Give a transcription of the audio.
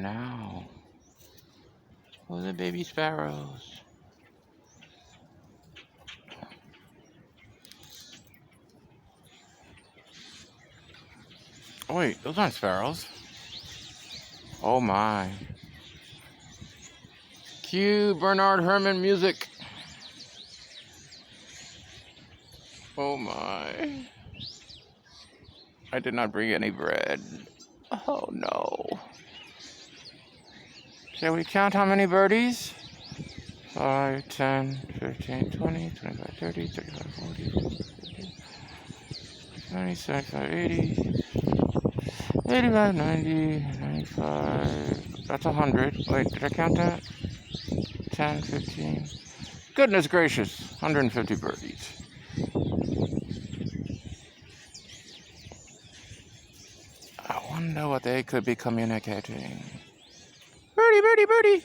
now? Oh, the baby sparrows. Oh, wait, those aren't sparrows. Oh my. Cue Bernard Herrmann music. Oh my. I did not bring any bread. Oh no. Shall we count how many birdies? 5, 10, 15, 20, 25, 30, 35, 40, 50, 90, 75, 80, 85, 90, 95. That's 100. Wait, did I count that? 10, 15. Goodness gracious, 150 birdies. I wonder what they could be communicating. Birdie, birdie, birdie.